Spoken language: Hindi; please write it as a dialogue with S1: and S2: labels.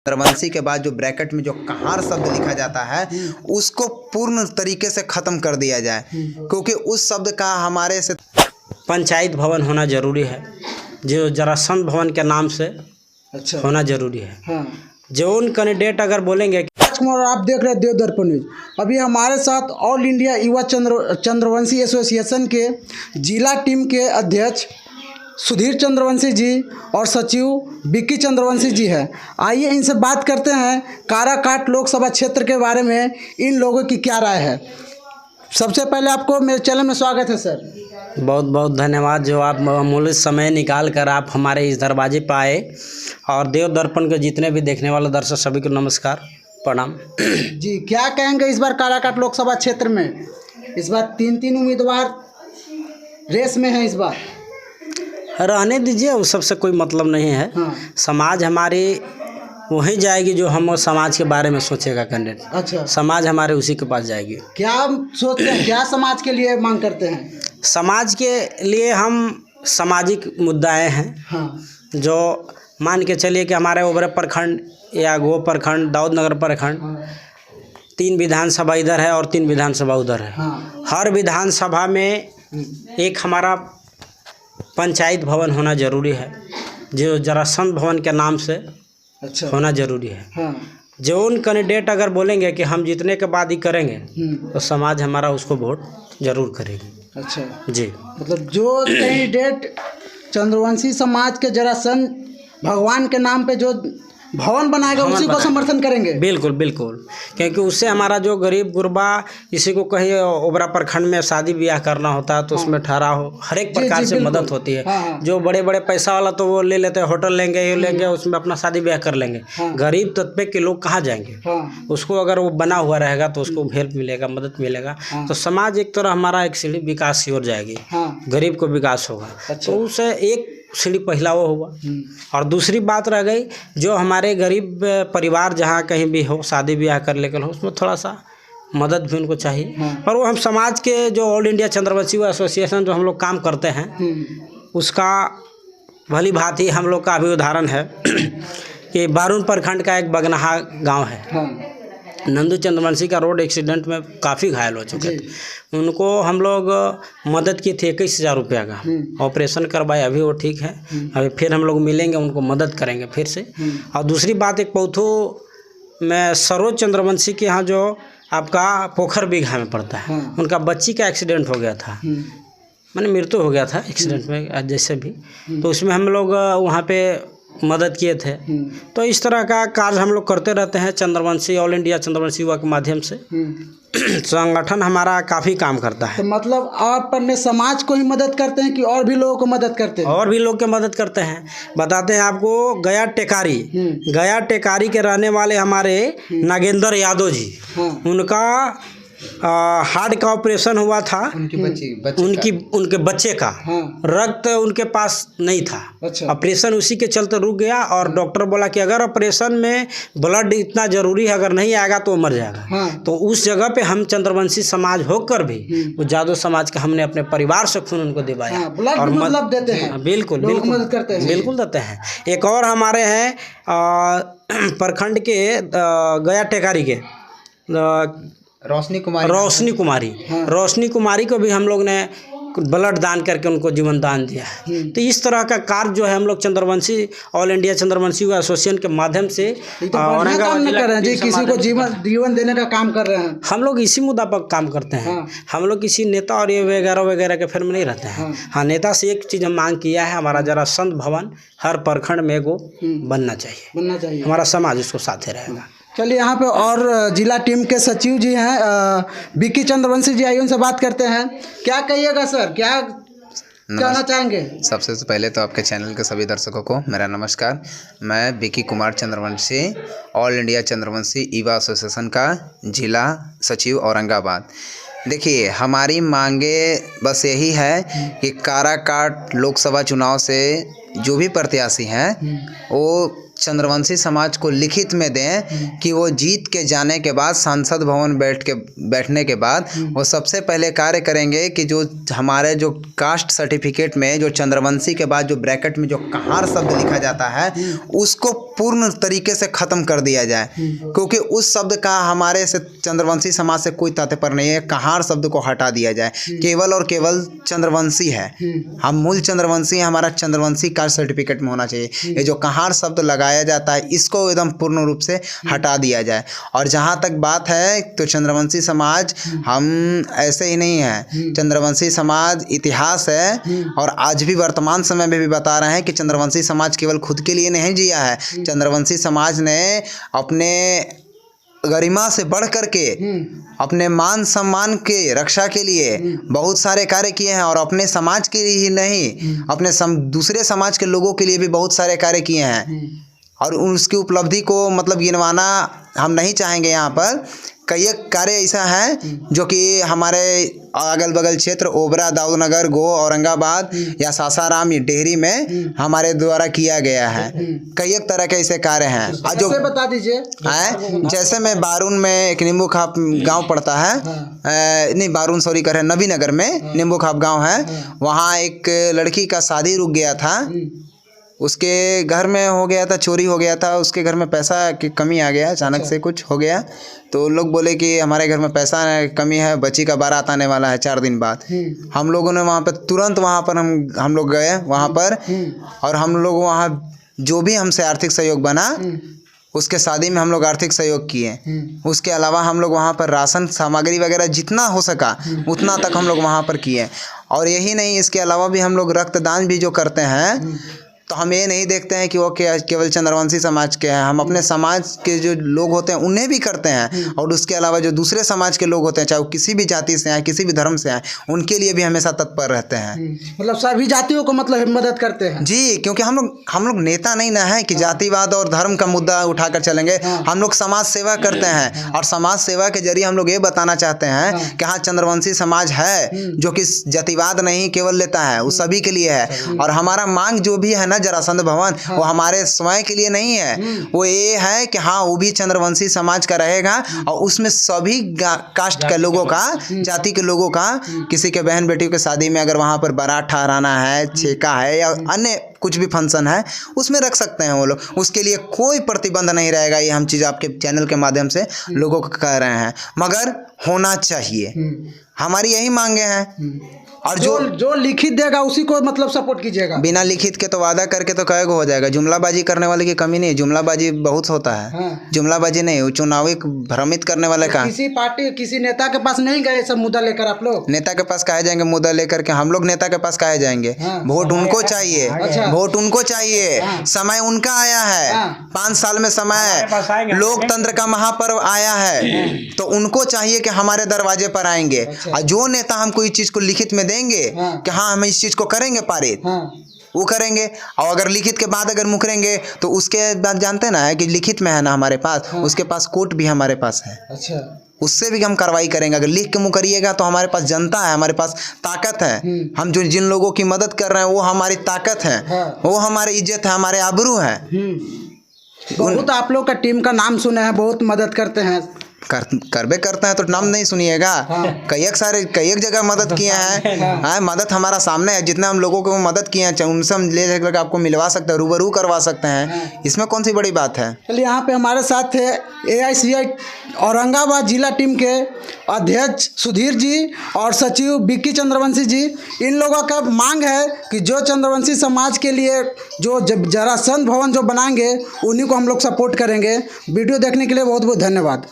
S1: चंद्रवंशी के बाद जो ब्रैकेट में जो कहार शब्द लिखा जाता है उसको पूर्ण तरीके से ख़त्म कर दिया जाए, क्योंकि उस शब्द का हमारे से
S2: पंचायत भवन होना जरूरी है, जो जरासंध भवन के नाम से
S3: अच्छा
S2: होना जरूरी है।
S3: हाँ।
S2: जो उन कैंडिडेट अगर बोलेंगे
S3: राजकुमार, आप देख रहे हैं देव दर्पण न्यूज। अभी हमारे साथ ऑल इंडिया युवा चंद्रवंशी एसोसिएशन के जिला टीम के अध्यक्ष सुधीर चंद्रवंशी जी और सचिव विक्की चंद्रवंशी जी हैं। आइए इनसे बात करते हैं काराकाट लोकसभा क्षेत्र के बारे में, इन लोगों की क्या राय है। सबसे पहले आपको मेरे चैनल में स्वागत है सर।
S2: बहुत बहुत धन्यवाद, जो आप अमूल्य समय निकाल कर आप हमारे इस दरवाजे पर आए। और देव दर्पण के जितने भी देखने वाले दर्शक सभी को नमस्कार, प्रणाम।
S3: जी, क्या कहेंगे इस बार काराकाट लोकसभा क्षेत्र में? इस बार तीन उम्मीदवार रेस में हैं। इस बार
S2: रहने दीजिए, उस सबसे कोई मतलब नहीं है।
S3: हाँ।
S2: समाज हमारी वहीं जाएगी जो हम समाज के बारे में सोचेगा कैंडिडेट।
S3: अच्छा,
S2: समाज हमारे उसी के पास जाएगी।
S3: क्या सोचते हैं, क्या समाज के लिए मांग करते हैं?
S2: समाज के लिए हम सामाजिक मुद्दाएं हैं।
S3: हाँ।
S2: जो मान के चलिए कि हमारे ओबरे प्रखंड या गो प्रखंड, दाऊद नगर प्रखंड,
S3: हाँ।
S2: 3 विधानसभा इधर है और 3 विधानसभा उधर है।
S3: हाँ।
S2: हर विधानसभा में एक हमारा पंचायत भवन होना जरूरी है, जो जरासंध भवन के नाम से
S3: अच्छा
S2: होना जरूरी है।
S3: हाँ।
S2: जो उन कैंडिडेट अगर बोलेंगे कि हम जीतने के बाद ही करेंगे, तो समाज हमारा उसको वोट जरूर करेगी।
S3: अच्छा
S2: जी,
S3: मतलब जो कैंडिडेट चंद्रवंशी समाज के जरासंध भगवान के नाम पे जो भवन बनाएगा उसी को समर्थन करेंगे।
S2: बिल्कुल बिल्कुल, क्योंकि उससे हमारा जो गरीब गुरबा, किसी को कहीं ओबरा प्रखंड में शादी ब्याह करना होता है तो उसमें ठहराव, हर एक प्रकार से मदद होती है।
S3: हाँ।
S2: जो बड़े बड़े पैसा वाला तो वो ले लेते हैं, होटल लेंगे, ये लेंगे, उसमें अपना शादी ब्याह कर लेंगे।
S3: हाँ।
S2: गरीब तबके के लोग कहाँ जाएंगे?
S3: हाँ।
S2: उसको अगर वो बना हुआ रहेगा तो उसको हेल्प मिलेगा, मदद मिलेगा।
S3: हाँ।
S2: तो समाज एक तरह हमारा एक सीढ़ी विकास की ओर जाएगी।
S3: हाँ।
S2: गरीब को विकास होगा।
S3: अच्छा।
S2: तो उससे एक सीढ़ी पहला वो हुआ। और दूसरी बात रह गई, जो हमारे गरीब परिवार जहाँ कहीं भी हो, शादी ब्याह कर लेकर हो, उसमें थोड़ा सा मदद भी उनको चाहिए।
S3: हाँ।
S2: और वो हम समाज के जो ऑल इंडिया चंद्रवंशी एसोसिएशन जो हम लोग काम करते हैं, उसका भली भांति हम लोग का भी उदाहरण है कि बारून प्रखंड का एक बगनाहा गांव है।
S3: हाँ।
S2: नंदू चंद्रवंशी का रोड एक्सीडेंट में काफ़ी घायल हो चुके थे। उनको हम लोग मदद की थी 21,000 रुपया का, ऑपरेशन करवाए, अभी वो ठीक है। अभी फिर हम लोग मिलेंगे, उनको मदद करेंगे फिर से। और दूसरी बात, एक पौथू में सरोज चंद्रवंशी के यहाँ जो आपका पोखर बीघा में पड़ता है, उनका बच्ची का एक्सीडेंट हो गया था, मैंने मृत्यु हो गया था एक्सीडेंट में जैसे भी। तो उसमें हम लोग वहाँ पे मदद किए थे। तो इस तरह का कार्य हम लोग करते रहते हैं चंद्रवंशी, ऑल इंडिया चंद्रवंशी युवा के माध्यम से। संगठन हमारा काफ़ी काम करता है।
S3: तो मतलब आप अपने समाज को ही मदद करते हैं कि और भी लोगों को मदद करते हैं?
S2: और भी लोग के मदद करते हैं। बताते हैं आपको, गया टेकारी के रहने वाले हमारे नागेंद्र यादव जी, उनका हार्ट का ऑपरेशन हुआ था। उनके बच्चे का रक्त उनके पास नहीं था।
S3: अच्छा।
S2: ऑपरेशन उसी के चलते रुक गया, और डॉक्टर बोला कि अगर ऑपरेशन में ब्लड इतना जरूरी है, अगर नहीं आएगा तो वो मर जाएगा। तो उस जगह पे हम चंद्रवंशी समाज होकर भी वो यादव समाज का हमने अपने परिवार से खून उनको दिवाया।
S3: और मतलब देते हैं।
S2: बिल्कुल
S3: मदद करते हैं।
S2: बिल्कुल देते हैं। एक और हमारे हैं प्रखंड के गया टेकारी के रोशनी कुमारी को भी हम लोग ने ब्लड दान करके उनको जीवन दान दिया है। तो इस तरह का कार्य जो है हम लोग Chandravanshi, all India Chandravanshi association के माध्यम से
S3: औरंगाबाद कर रहे हैं जी, किसी को जीवन देने का काम कर रहे हैं।
S2: हम लोग इसी मुद्दा पर काम करते हैं। हम लोग किसी नेता और ये वगैरह के फिर में नहीं रहते हैं। हाँ, नेता से एक चीज़ हम मांग किया है, हमारा जरासंध भवन हर प्रखंड में एगो बनना चाहिए। हमारा समाज उसको साथे रहेगा।
S3: चलिए, यहाँ पे और जिला टीम के सचिव जी हैं विक्की चंद्रवंशी जी, आइए उनसे बात करते हैं। क्या कहिएगा सर, क्या कहना चाहेंगे?
S1: सबसे पहले तो आपके चैनल के सभी दर्शकों को मेरा नमस्कार। मैं विक्की कुमार चंद्रवंशी, ऑल इंडिया चंद्रवंशी युवा एसोसिएशन का जिला सचिव औरंगाबाद। देखिए, हमारी मांगे बस यही है कि काराकाट लोकसभा चुनाव से जो भी प्रत्याशी हैं वो चंद्रवंशी समाज को लिखित में दें कि वो जीत के जाने के बाद सांसद भवन बैठने के बाद वो सबसे पहले कार्य करेंगे कि जो हमारे जो कास्ट सर्टिफिकेट में जो चंद्रवंशी के बाद जो ब्रैकेट में जो कहार शब्द लिखा जाता है उसको पूर्ण तरीके से ख़त्म कर दिया जाए, क्योंकि उस शब्द का हमारे से चंद्रवंशी समाज से कोई तात्पर्य नहीं है। कहार शब्द को हटा दिया जाए, केवल और केवल चंद्रवंशी है। हम मूल चंद्रवंशी, हमारा चंद्रवंशी कास्ट सर्टिफिकेट में होना चाहिए। ये जो कहार शब्द लगाया जाता है इसको एकदम पूर्ण रूप से हटा दिया जाए। और जहाँ तक बात है तो चंद्रवंशी समाज हम ऐसे ही नहीं है, चंद्रवंशी समाज इतिहास है और आज भी वर्तमान समय में भी बता रहे हैं कि चंद्रवंशी समाज केवल खुद के लिए नहीं जिया है। चंद्रवंशी समाज ने अपने गरिमा से बढ़ कर के अपने मान सम्मान के रक्षा के लिए बहुत सारे कार्य किए हैं और अपने समाज के लिए ही नहीं, अपने दूसरे समाज के लोगों के लिए भी बहुत सारे कार्य किए हैं। और उसकी उपलब्धि को मतलब गिनवाना हम नहीं चाहेंगे। यहाँ पर कई एक कार्य ऐसा है जो कि हमारे अगल बगल क्षेत्र ओबरा, दाऊदनगर, गो, औरंगाबाद या सासाराम, डेहरी में हमारे द्वारा किया गया है। कई एक तरह के ऐसे कार्य हैं। जो
S3: बता दीजिए
S1: है, जैसे मैं बारून में एक नींबू खाप गांव पड़ता है, नहीं बारून सॉरी कर नबी नगर में नींबू खाप गांव है। वहाँ एक लड़की का शादी रुक गया था, उसके घर में हो गया था, चोरी हो गया था, उसके घर में पैसा की कमी आ गया, अचानक से कुछ हो गया। तो लोग बोले कि हमारे घर में पैसा कमी है, बच्ची का बारात आने वाला है 4 दिन बाद। हम लोगों ने वहाँ पर तुरंत वहाँ पर हम लोग गए वहाँ पर, और हम लोग वहाँ जो भी हमसे आर्थिक सहयोग बना उसके शादी में हम लोग आर्थिक सहयोग किए। उसके अलावा हम लोग वहाँ पर राशन सामग्री वगैरह जितना हो सका उतना तक हम लोग वहाँ पर किए। और यही नहीं, इसके अलावा भी हम लोग रक्तदान भी जो करते हैं तो हम ये नहीं देखते हैं कि वो केवल चंद्रवंशी समाज के हैं, हम अपने समाज के जो लोग होते हैं उन्हें भी करते हैं। और उसके अलावा जो दूसरे समाज के लोग होते हैं, चाहे वो किसी भी जाति से आए, किसी भी धर्म से आए, उनके लिए भी हमेशा तत्पर रहते हैं।
S3: मतलब सभी जातियों को मतलब मदद करते हैं
S1: जी, क्योंकि हम लोग नेता नहीं ना है कि जातिवाद और धर्म का मुद्दा उठाकर चलेंगे। हम लोग समाज सेवा करते हैं और समाज सेवा के जरिए हम लोग ये बताना चाहते हैं कि हाँ, चंद्रवंशी समाज है जो कि जातिवाद नहीं केवल लेता है, वो सभी के लिए है। और हमारा मांग जो भी है ना जरासंध भवन, वो हमारे स्वयं के लिए नहीं है, वो ये है कि हाँ वो भी चंद्रवंशी समाज का रहेगा और उसमें सभी कास्ट के लोगों का, जाति के लोगों का, किसी के बहन बेटियों के शादी में अगर वहाँ पर बारात ठहराना है, छेका है या अन्य कुछ भी फंक्शन है उसमें रख सकते हैं वो लोग, उसके लिए कोई प्रतिबंध नहीं रहेगा। ये हम चीज़ आपके चैनल के माध्यम से लोगों को कह रहे हैं, मगर होना चाहिए, हमारी यही मांगे हैं। और
S3: जो लिखित देगा उसी को मतलब सपोर्ट कीजिएगा।
S1: बिना लिखित के तो वादा करके तो कई हो जाएगा। जुमलाबाजी करने वाले की कमी नहीं, जुमलाबाजी बहुत होता है। जुमलाबाजी नहीं, वो चुनावी भ्रमित करने वाले का।
S3: किसी पार्टी किसी नेता के पास नहीं गए सब मुद्दा लेकर आप लोग?
S1: नेता के पास काहे जाएंगे मुद्दा लेकर के? हम लोग नेता के पास काहे जाएंगे? वोट उनको चाहिए, वोट उनको चाहिए। समय उनका आया है, 5 साल में समय है, लोकतंत्र का महापर्व आया है, तो उनको चाहिए कि हमारे दरवाजे पर आएंगे। और जो नेता हमको इस चीज को लिखित में देंगे कि हाँ हम इस चीज को करेंगे पारित, वो करेंगे। और अगर लिखित के बाद अगर मुकरेंगे तो उसके बाद जानते ना है कि लिखित में है ना हमारे पास, उसके पास कोर्ट भी हमारे पास है।
S3: अच्छा,
S1: उससे भी हम कार्रवाई करेंगे। अगर लिख के मुकरिएगा तो हमारे पास जनता है, हमारे पास ताकत है। हम जो जिन लोगों की मदद कर रहे हैं वो हमारी ताकत है, वो हमारी इज्जत है, हमारे आबरू है।
S3: बहुत आप लोग का टीम का नाम सुने हैं, बहुत मदद करते हैं।
S1: करबे करते हैं तो नाम नहीं सुनिएगा। कई एक जगह मदद किए हैं। मदद हमारा सामने है, जितने हम लोगों को मदद किए हैं उनसे हम ले जाकर आपको मिलवा सकते हैं, रूबरू करवा सकते हैं। इसमें कौन सी बड़ी बात है।
S3: चलिए, यहाँ पे हमारे साथ थे AICI औरंगाबाद जिला टीम के अध्यक्ष सुधीर जी और सचिव बिक्की चंद्रवंशी जी। इन लोगों का मांग है कि जो चंद्रवंशी समाज के लिए जो जरासंध भवन जो बनाएंगे उन्हीं को हम लोग सपोर्ट करेंगे। वीडियो देखने के लिए बहुत बहुत धन्यवाद।